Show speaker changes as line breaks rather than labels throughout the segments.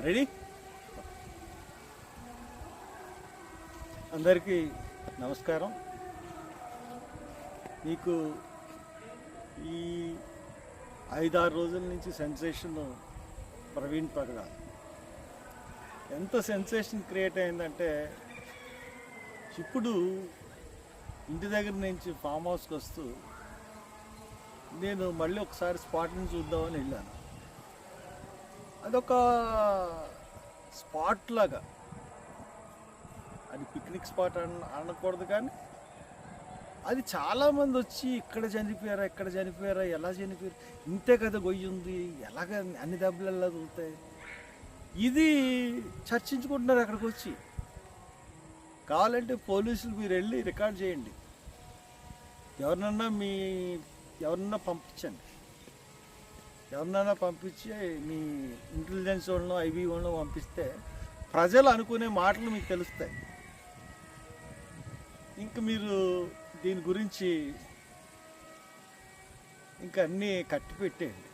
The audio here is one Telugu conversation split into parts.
రెడీ? అందరికీ నమస్కారం. మీకు ఈ 5-6 రోజుల నుంచి సెన్సేషన్ ప్రవీణ్ పగడాల్ ఎంత సెన్సేషన్ క్రియేట్ అయిందంటే, ఇప్పుడు ఇంటి దగ్గర నుంచి ఫామ్ హౌస్కి వస్తూ నేను మళ్ళీ ఒకసారి స్పాట్ని చూద్దామని వెళ్ళాను. అదొక స్పాట్ లాగా, అది పిక్నిక్ స్పాట్ అనకూడదు, కానీ అది చాలామంది వచ్చి ఇక్కడ చనిపోయారా, ఎలా చనిపోయారు, ఇంతే కదా గొయ్యి ఉంది, ఎలాగ అన్ని దెబ్బలు ఎలా తగులుతాయి, ఇది చర్చించుకుంటున్నారు అక్కడికి వచ్చి. కావాలంటే పోలీసులు మీరు వెళ్ళి రికార్డ్ చేయండి, ఎవరినన్నా పంపించండి, ఎవరినైనా పంపించి మీ ఇంటెలిజెన్స్ వాళ్ళను ఐబీ వాళ్ళను పంపిస్తే ప్రజలు అనుకునే మాటలు మీకు తెలుస్తాయి. ఇంక మీరు దీని గురించి ఇంకా అన్నీ కట్టి పెట్టేయండి.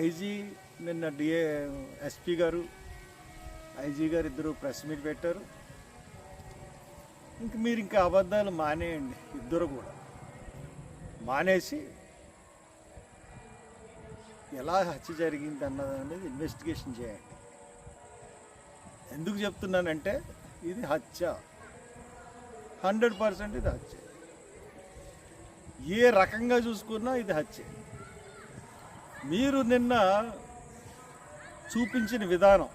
ఐజీ నిన్న ఎస్పీ గారు, ఐజీ గారు ఇద్దరు ప్రెస్ మీట్ పెట్టారు. ఇంక మీరు ఇంకా అబద్ధాలు మానేయండి, ఇద్దరు కూడా మానేసి ఎలా హత్య జరిగింది అన్నది ఇన్వెస్టిగేషన్ చేయండి. ఎందుకు చెప్తున్నానంటే, ఇది హత్య, 100% ఇది హత్య. ఏ రకంగా చూసుకున్నా ఇది హత్య. మీరు నిన్న చూపించిన విధానం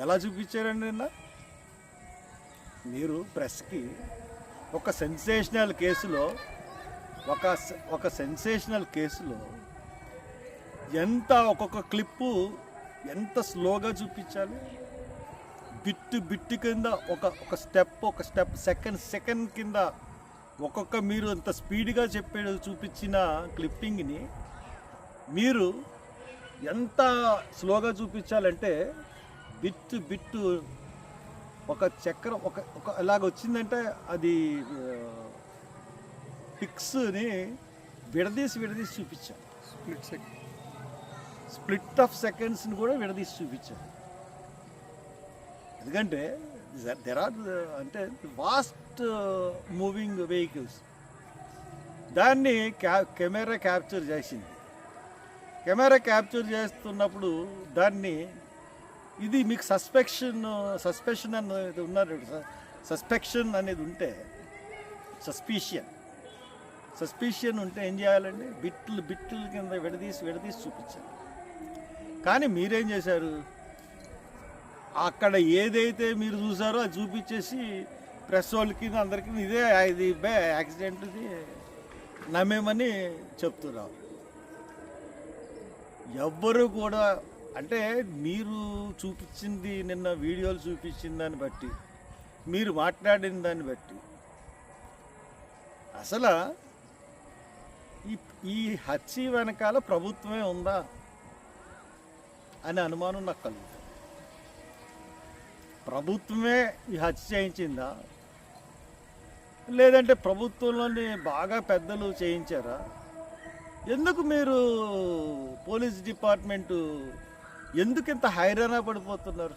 ఎలా చూపించారండి? నిన్న మీరు ప్రెస్కి ఒక సెన్సేషనల్ కేసులో ఎంత ఒక్కొక్క క్లిప్పు ఎంత స్లోగా చూపించాలి, బిట్టు కింద ఒక స్టెప్ సెకండ్ కింద ఒక్కొక్క మీరు అంత స్పీడ్గా చూపించిన క్లిప్పింగ్ని మీరు ఎంత స్లోగా చూపించాలంటే, బిట్టు ఒక చక్రం ఒక అలాగ వచ్చిందంటే అది పిక్స్ని విడదీసి చూపించాను. స్ప్లిట్ ఆఫ్ సెకండ్స్ని కూడా విడదీసి చూపించాను. ఎందుకంటే అంటే వాస్ట్ మూవింగ్ వెహికల్స్, దాన్ని కెమెరా క్యాప్చర్ చేసింది. కెమెరా క్యాప్చర్ చేస్తున్నప్పుడు దాన్ని ఇది మీకు సస్పెషన్ అనేది ఉన్నారు. సస్పెక్షన్ అనేది ఉంటే, సస్పిషన్ ఉంటే ఏం చేయాలండి? బిట్లు కింద విడదీసి చూపించాలి. కానీ మీరేం చేశారు? అక్కడ ఏదైతే మీరు చూసారో అది చూపించేసి ప్రెస్ వాళ్ళకి అందరికీ ఇది యాక్సిడెంట్, ఇది నమ్మేమని చెప్తున్నారు. ఎవ్వరు కూడా అంటే మీరు చూపించింది, నిన్న వీడియోలు చూపించిన దాన్ని బట్టి, మీరు మాట్లాడిన దాన్ని బట్టి అసలు ఈ హత్య వెనకాల ప్రభుత్వమే ఉందా అనే అనుమానం నాకు కలుగుతుంది. ప్రభుత్వమే ఈ హత్య చేయించిందా, లేదంటే ప్రభుత్వంలోని బాగా పెద్దలు చేయించారా? ఎందుకు మీరు పోలీస్ డిపార్ట్మెంటు ఎందుకు ఇంత హైరాణ పడిపోతున్నారు?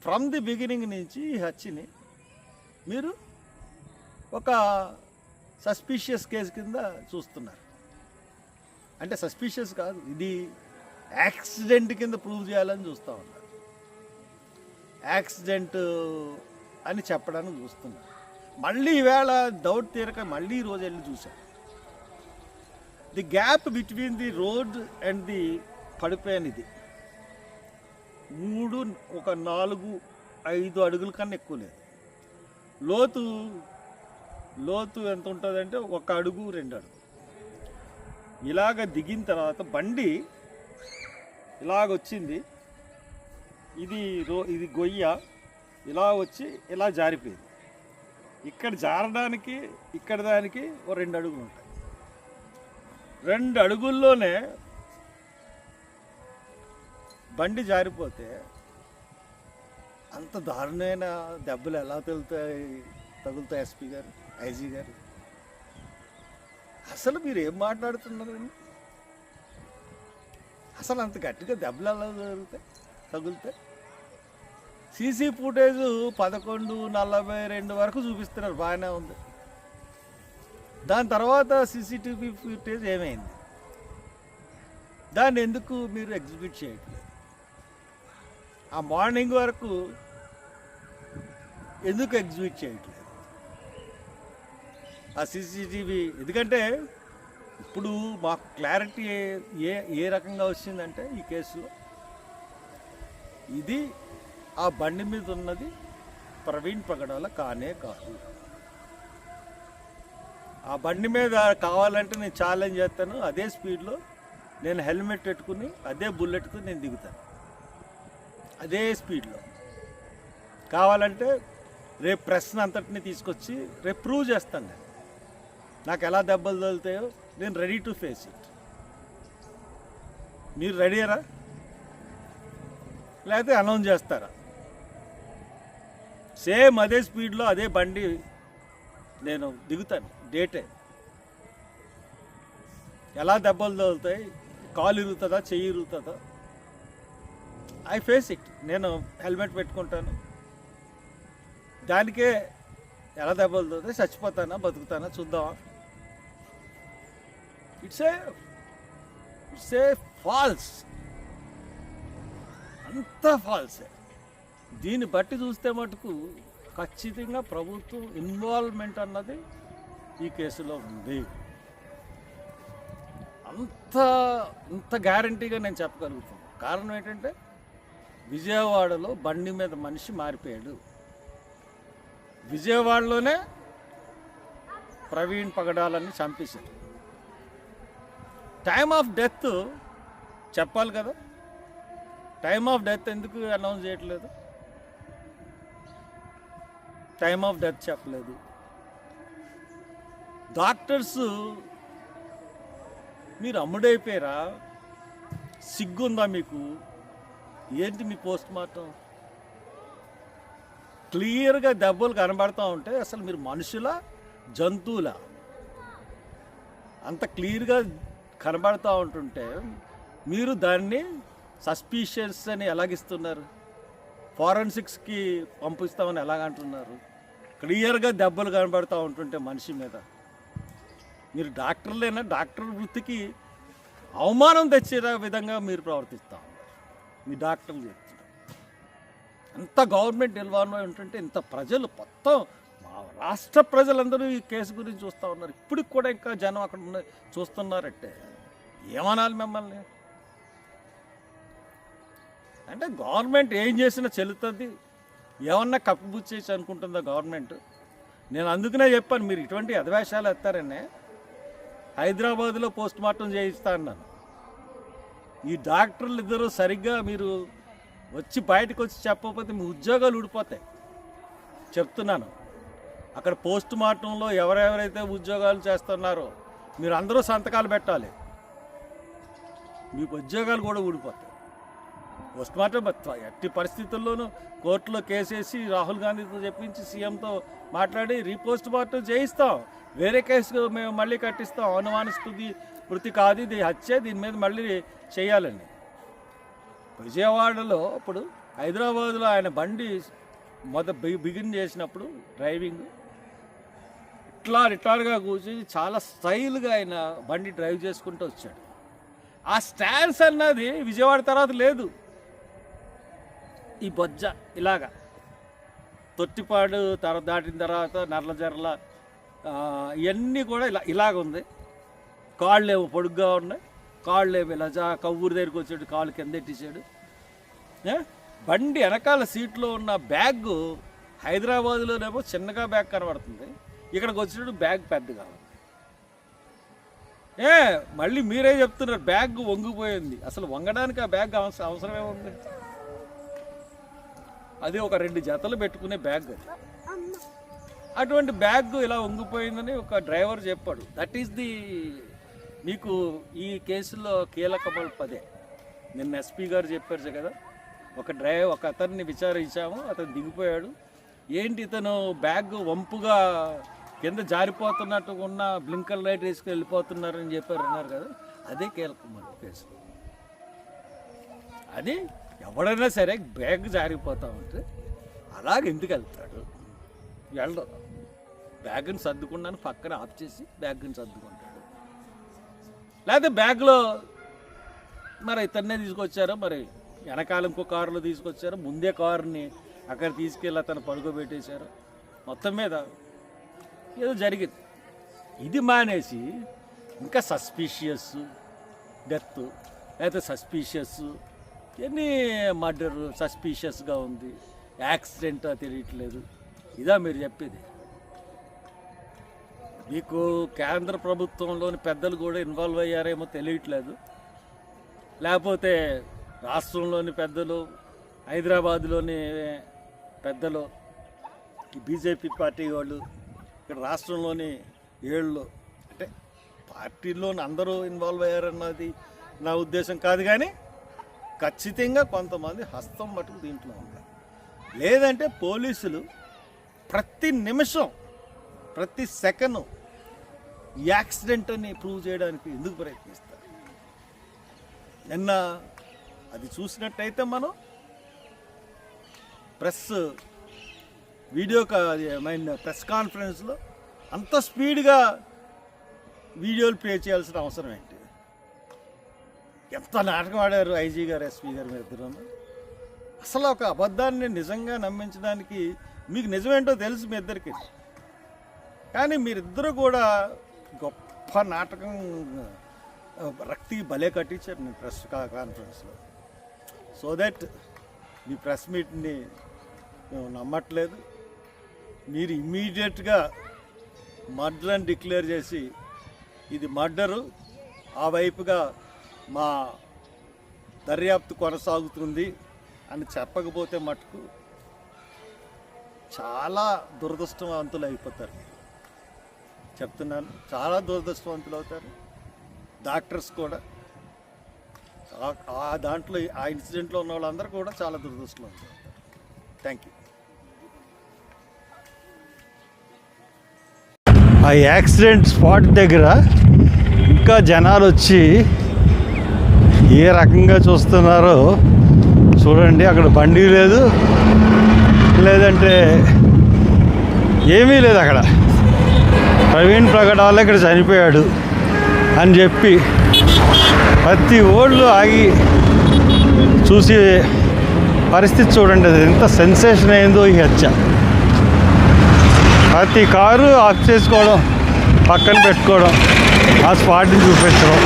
ఫ్రమ్ ది బిగినింగ్ నుంచి ఈ హత్యని మీరు ఒక సస్పీషియస్ కేసు కింద చూస్తున్నారు. అంటే సస్పీషియస్ కాదు, ఇది యాక్సిడెంట్ కింద ప్రూవ్ చేయాలని చూస్తూ ఉన్నారు. యాక్సిడెంట్ అని చెప్పడానికి చూస్తున్నారు. మళ్ళీ ఈవేళ డౌట్ తీరక మళ్ళీ ఈరోజు వెళ్ళి చూశాను. The gap between the road and the పడిపోయానిది 4-5 అడుగుల కన్నా ఎక్కువ లేదు. లోతు ఎంత ఉంటుందంటే 1 అడుగు 2 అడుగు. ఇలాగ దిగిన తర్వాత బండి ఇలాగొచ్చింది, ఇది గొయ్య ఇలా వచ్చి ఇలా జారిపోయింది. ఇక్కడ జారడానికి ఇక్కడ దానికి 2 అడుగులు ఉంటాయి. 2 అడుగుల్లోనే బండి జారిపోతే అంత దారుణమైన దెబ్బలు ఎలా తగులుతాయి ఎస్పీ గారు, ఐజీ గారు? అసలు మీరు ఏం మాట్లాడుతున్నారండి? అసలు అంత గట్టిగా దెబ్బలు ఎలా తగులుతాయి? సీసీ ఫుటేజ్ 11:42 వరకు చూపిస్తున్నారు, బాగానే ఉంది. దాని తర్వాత సీసీటీవీ ఫుటేజ్ ఏమైంది? దాన్ని ఎందుకు మీరు ఎగ్జిబిట్ చేయట్లేదు? ఆ మార్నింగ్ వరకు ఎందుకు ఎగ్జిబిట్ చేయట్లేదు ఆ సీసీటీవీ? ఎందుకంటే ఇప్పుడు మాకు క్లారిటీ ఏ రకంగా వచ్చిందంటే ఈ కేసులో ఇది ఆ బండి మీద ఉన్నది ప్రవీణ్ పగడాల కానే కాదు. ఆ బండి మీద కావాలంటే నేను ఛాలెంజ్ చేస్తాను, అదే స్పీడ్లో నేను హెల్మెట్ పెట్టుకుని అదే బుల్లెట్తో నేను దిగుతాను, అదే స్పీడ్లో. కావాలంటే రేపు ప్రెస్ని అంతటిని తీసుకొచ్చి రేపు ప్రూవ్ చేస్తాను. నేను నాకు ఎలా దెబ్బలు తగులుతాయో నేను రెడీ టు ఫేస్ ఇట్. మీరు రెడీయరా? లేకపోతే అనౌన్స్ చేస్తారా? సేమ్ అదే స్పీడ్లో అదే బండి నేను దిగుతాను, డేటే. ఎలా దెబ్బలు తగులుతాయి, కాలు ఇరుగుతుందా, చెయ్యి ఇరుగుతుందా, ఐ ఫేస్ ఇట్. నేను హెల్మెట్ పెట్టుకుంటాను, దానికే ఎలా దెబ్బలు తగులుతాయి, చచ్చిపోతానా బతుకుతానా చూద్దామా? ఇట్స్ ఏ ఫాల్స్, అంత ఫాల్సే. దీన్ని బట్టి చూస్తే మటుకు ఖచ్చితంగా ప్రభుత్వం ఇన్వాల్వ్మెంట్ అన్నది ఈ కేసులో ఉంది. ఇంత గ్యారంటీగా నేను చెప్పగలుగుతాను. కారణం ఏంటంటే విజయవాడలో బండి మీద మనిషి మారిపోయాడు. విజయవాడలోనే ప్రవీణ్ పగడాలని చంపేశారు. టైమ్ ఆఫ్ డెత్ చెప్పాలి కదా, టైమ్ ఆఫ్ డెత్ ఎందుకు అనౌన్స్ చేయట్లేదు? టైమ్ ఆఫ్ డెత్ చెప్పలేదు. డాక్టర్స్ మీరు అమ్ముడైపోయారా? సిగ్గుందా మీకు? ఏంటి మీ పోస్ట్ మార్టం? క్లియర్గా దెబ్బలు కనబడతా ఉంటే అసలు మీరు మనుషులా జంతువులా? అంత క్లియర్గా కనబడతా ఉంటుంటే మీరు దాన్ని సస్పీషియస్ అని ఎలాగిస్తున్నారు? ఫారెన్సిక్స్కి పంపిస్తామని ఎలాగంటున్నారు? క్లియర్గా దెబ్బలు కనబడతా ఉంటుంటే మనిషి మీద మీరు డాక్టర్లేనా? డాక్టర్ వృత్తికి అవమానం తెచ్చే విధంగా మీరు ప్రవర్తిస్తూ ఉన్నారు. మీ డాక్టర్లు చెప్తున్నారు. ఎంత గవర్నమెంట్ ఇన్వాల్వ్ ఉంటుంటే ఇంత ప్రజలు మొత్తం రాష్ట్ర ప్రజలందరూ ఈ కేసు గురించి చూస్తూ ఉన్నారు. ఇప్పటికి కూడా ఇంకా జనం అక్కడ చూస్తున్నారంటే ఏమనాలి మిమ్మల్ని? అంటే గవర్నమెంట్ ఏం చేసినా చెల్లుతుంది, ఏమన్నా కప్పుబుచ్చేసి అనుకుంటుందా గవర్నమెంట్? నేను అందుకనే చెప్పాను, మీరు ఇటువంటి అధివేశాలు ఎత్తారనే హైదరాబాద్లో పోస్ట్ మార్టం చేయిస్తా అన్నాను. ఈ డాక్టర్లు ఇద్దరు సరిగ్గా మీరు వచ్చి బయటకు వచ్చి చెప్పకపోతే మీ ఉద్యోగాలు ఊడిపోతాయి. చెప్తున్నాను, అక్కడ పోస్ట్ మార్టంలో ఎవరెవరైతే ఉద్యోగాలు చేస్తున్నారో మీరు అందరూ సంతకాలు పెట్టాలి, మీకు ఉద్యోగాలు కూడా ఊడిపోతాయి. పోస్ట్ మార్టం ఎట్టి పరిస్థితుల్లోనూ కోర్టులో కేసేసి రాహుల్ గాంధీతో చెప్పించి సీఎంతో మాట్లాడి రీపోస్ట్ మార్టం చేయిస్తాం. వేరే కేసు మేము మళ్ళీ కట్టిస్తాం. అనుమానిస్తుంది వృత్తి కాదు, ఇది హత్య, దీని మీద మళ్ళీ చేయాలండి. విజయవాడలో ఇప్పుడు హైదరాబాద్లో ఆయన బండి బిగిన్ చేసినప్పుడు డ్రైవింగ్ రిటార్గా కూర్చొని చాలా స్టైల్గా ఆయన బండి డ్రైవ్ చేసుకుంటూ వచ్చాడు. ఆ స్టాన్స్ అన్నది విజయవాడ తర్వాత లేదు. ఈ బొజ్జ ఇలాగా తొట్టిపాడు దాటిన తర్వాత నర్లజర్ల ఇవన్నీ కూడా ఇలాగ ఉంది. కాళ్ళేమో పొడుగ్గా ఉన్నాయి, కాళ్ళేమో ఇలా కవ్వూరు దగ్గరికి వచ్చాడు, కాళ్ళు కింద ఎట్టేసాడు. బండి వెనకాల సీట్లో ఉన్న బ్యాగ్ హైదరాబాద్లోనేమో చిన్నగా బ్యాగ్ కనబడుతుంది, ఇక్కడికి వచ్చినప్పుడు బ్యాగ్ పెద్దగా ఉంది. మళ్ళీ మీరే చెప్తున్నారు బ్యాగ్ వంగిపోయింది. అసలు వంగడానికి ఆ బ్యాగ్ అవసరమే ఉంది? అది ఒక 2 జతలు పెట్టుకునే బ్యాగ్. అది అటువంటి బ్యాగ్ ఇలా వంగిపోయిందని ఒక డ్రైవర్ చెప్పాడు. దట్ ఈస్ ది మీకు ఈ కేసులో కీలక మలుపు అదే. నిన్న ఎస్పీ గారు చెప్పారు కదా, ఒక అతన్ని విచారించాము, అతను దిగిపోయాడు. ఏంటి ఇతను బ్యాగ్ వంపుగా కింద జారిపోతున్నట్టు ఉన్న బ్లింకర్ లైట్ వేసుకు వెళ్ళిపోతున్నారని అన్నారు కదా, అదే కీలకం కేసు. అది ఎవడైనా సరే బ్యాగ్ జారిపోతా ఉంటే అలాగే ఎందుకు వెళ్తాడు? వెళ్ళడు. బ్యాగ్ని సర్దుకున్నాను పక్కన ఆఫ్ చేసి బ్యాగ్ని సర్దుకుంటాడు. లేకపోతే బ్యాగ్లో మరి ఇతన్నే తీసుకొచ్చారో, మరి వెనకాల ఇంకో కారులో తీసుకొచ్చారో, ముందే కారుని అక్కడ తీసుకెళ్ళి అతను పడుకోబెట్టేశారు. మొత్తం మీద ఏదో జరిగింది. ఇది మానేసి ఇంకా సస్పీషియస్ డెత్, లేకపోతే సస్పీషియస్ ఎన్ని మర్డర్ సస్పీషియస్గా ఉంది, యాక్సిడెంట్ తెలియట్లేదు. ఇదా మీరు చెప్పేది? మీకు కేంద్ర ప్రభుత్వంలోని పెద్దలు కూడా ఇన్వాల్వ్ అయ్యారేమో తెలియట్లేదు, లేకపోతే రాష్ట్రంలోని పెద్దలు, హైదరాబాద్లోని పెద్దలు, ఈ బీజేపీ పార్టీ వాళ్ళు, ఇక్కడ రాష్ట్రంలోని ఏళ్ళు, అంటే పార్టీలోని అందరూ ఇన్వాల్వ్ అయ్యారన్నది నా ఉద్దేశం కాదు. కానీ ఖచ్చితంగా కొంతమంది హస్తం మటుకు దీంట్లో ఉంది. లేదంటే పోలీసులు ప్రతి నిమిషం ప్రతి సెకండ్ యాక్సిడెంట్ అని ప్రూవ్ చేయడానికి ఎందుకు ప్రయత్నిస్తారు? నిన్న అది చూసినట్టయితే మనం ప్రెస్ కాన్ఫరెన్స్లో అంత స్పీడ్గా వీడియోలు ప్లే చేయాల్సిన అవసరం ఏంటి? ఎంత నాటకం ఆడారు ఐజీ గారు, ఎస్పీ గారు మీ ఇద్దరు. అసలు ఒక అబద్ధాన్ని నిజంగా నమ్మించడానికి మీకు నిజమేంటో తెలుసు మీ ఇద్దరికి, కానీ మీరిద్దరూ కూడా గొప్ప నాటకం రక్తికి భలే కట్టించారు మీ ప్రెస్ కాన్ఫరెన్స్లో. సో దట్ మీ ప్రెస్ మీట్ని మేము నమ్మట్లేదు. మీరు ఇమ్మీడియట్గా మర్డర్ అని డిక్లేర్ చేసి ఇది మర్డరు, ఆ వైపుగా మా దర్యాప్తు కొనసాగుతుంది అని చెప్పకపోతే మటుకు చాలా దురదృష్టవంతులు అయిపోతారు. చెప్తున్నాను, చాలా దురదృష్టవంతులు అవుతారు. డాక్టర్స్ కూడా ఆ దాంట్లో ఆ ఇన్సిడెంట్లో ఉన్న వాళ్ళందరూ కూడా చాలా దురదృష్టవంతులు అవుతారు. Thank you. ఆ యాక్సిడెంట్ స్పాట్ దగ్గర ఇంకా జనాలు వచ్చి ఏ రకంగా చూస్తున్నారో చూడండి. అక్కడ బండి లేదు, లేదంటే ఏమీ లేదు. అక్కడ ప్రవీణ్ ప్రగడాల ఇక్కడ చనిపోయాడు అని చెప్పి ప్రతి ఓళ్ళు ఆగి చూసి పరిస్థితి చూడండి. అది ఎంత సెన్సేషన్ అయిందో ఈ హత్య. ప్రతి కారు ఆఫ్ చేసుకోవడం, పక్కన పెట్టుకోవడం, ఆ స్పాట్ని చూపించడం.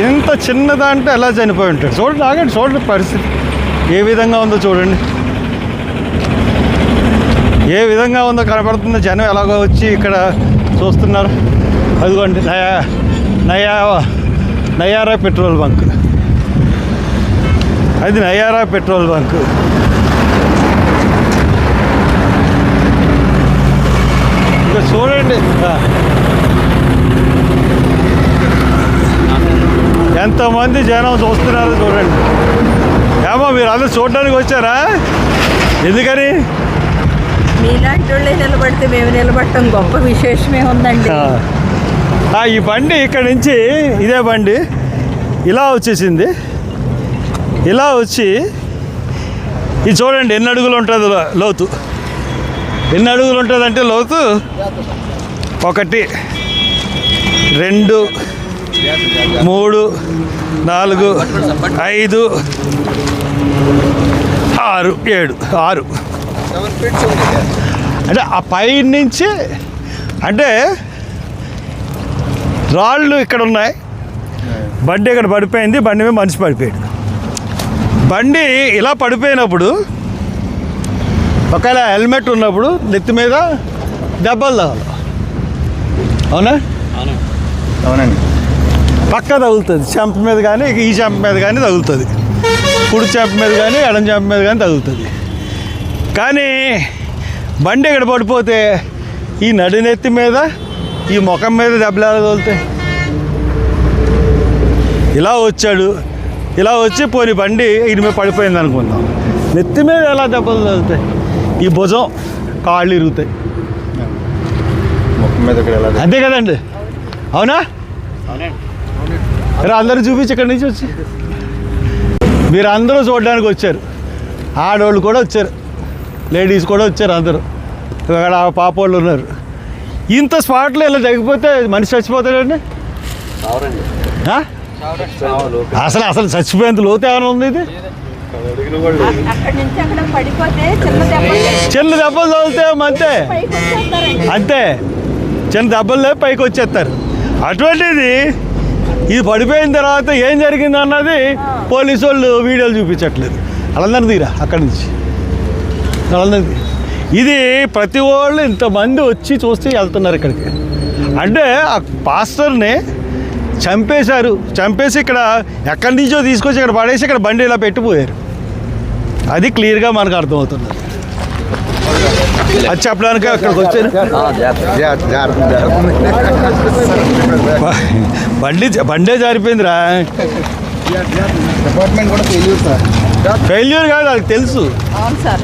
ఇంత చిన్నదంటే ఎలా చనిపోయి ఉంటాడు? చూడండి, ఆగండి, చూడండి పరిస్థితి ఏ విధంగా ఉందో చూడండి. ఏ విధంగా ఉందో కనపడుతుందో. జనం ఎలాగో వచ్చి ఇక్కడ చూస్తున్నారు. అదిగోండి నయారా పెట్రోల్ బంక్. అది నయారా పెట్రోల్ బంక్. ఇంకా చూడండి ఎంతమంది జనం చూస్తున్నారో చూడండి. ఏమో మీరు అందరూ చూడడానికి వచ్చారా? ఎందుకని?
మీలాంటి వాళ్ళే నిలబడితే మేము నిలబడటం గొప్ప విశేషమే ఉందండి.
ఈ బండి ఇక్కడ నుంచి ఇదే బండి ఇలా వచ్చేసింది. ఇలా వచ్చి ఇది చూడండి ఎన్ని అడుగులు ఉంటుంది లోతు. ఎన్ని అడుగులు ఉంటుంది అంటే లోతు 1 2 3 4 5 6 7 6 అంటే ఆ పై నుంచి అంటే రాళ్ళు ఇక్కడ ఉన్నాయి. బండి ఇక్కడ పడిపోయింది. బండి మీద మనిషి పడిపోయాడు. బండి ఇలా పడిపోయినప్పుడు ఒకవేళ హెల్మెట్ ఉన్నప్పుడు నెత్తి మీద దెబ్బలు తగలవు. అవునా? అవునండి. పక్క తగులుతుంది. చెంప మీద కానీ ఈ చెంప మీద కానీ తగులుతుంది. కుడి చెంప మీద కానీ ఎడం చెంప మీద కానీ తగులుతుంది. కానీ బండి ఇక్కడ పడిపోతే ఈ నడినెత్తి మీద ఈ ముఖం మీద దెబ్బలు ఎలా తగులుతాయి? ఇలా వచ్చాడు, ఇలా వచ్చి పోని బండి ఇటు మీద పడిపోయింది అనుకుందాం, నెత్తి మీద ఎలా దెబ్బలు తగులుతాయి, ఈ భుజం కాళ్ళు ఇరుగుతాయి,
ముఖం మీద ఇక్కడ ఎలా
అంతే కదండి, అవునా? మీరు అందరూ చూపించి ఇక్కడి నుంచి వచ్చి మీరు అందరూ చూడడానికి వచ్చారు, ఆడవాళ్ళు కూడా వచ్చారు, లేడీస్ కూడా వచ్చారు, అందరూ అక్కడ పాప వాళ్ళు ఉన్నారు. ఇంత స్పాట్లో ఇలా తగ్గిపోతే మనిషి చచ్చిపోతాడండి. ఆ? అసలు అసలు చచ్చిపోయేంత లోతు ఏమైనా ఉంది ఇది?
అక్కడి నుంచి అక్కడ పడిపోతే
చిన్న దెబ్బలు తగిలితే అంతే అంతే, చిన్న దెబ్బలు లేవు పైకి వచ్చేస్తారు. అటువంటిది ఇది పడిపోయిన తర్వాత ఏం జరిగింది అన్నది పోలీసు వాళ్ళు వీడియోలు చూపించట్లేదు. వాళ్ళందరూ తీరా అక్కడి నుంచి, వాళ్ళందరికీ ఇది ప్రతి వాళ్ళు ఇంతమంది వచ్చి చూస్తే వెళ్తున్నారు ఇక్కడికి. అంటే ఆ పాస్టర్ని చంపేశారు, చంపేసి ఇక్కడ ఎక్కడి నుంచో తీసుకొచ్చి ఇక్కడ పడేసి ఇక్కడ బండి ఇలా పెట్టిపోయారు. అది క్లియర్గా మనకు అర్థమవుతుంది. అది చెప్పడానికి అక్కడికి వచ్చారు. బండే జారిపోయిందిరా.
డిపార్ట్మెంట్ కూడా ఫెయిల్యూర్ సార్.
ఫెయిల్యూర్ కాదు, అది తెలుసు.
అవును సార్.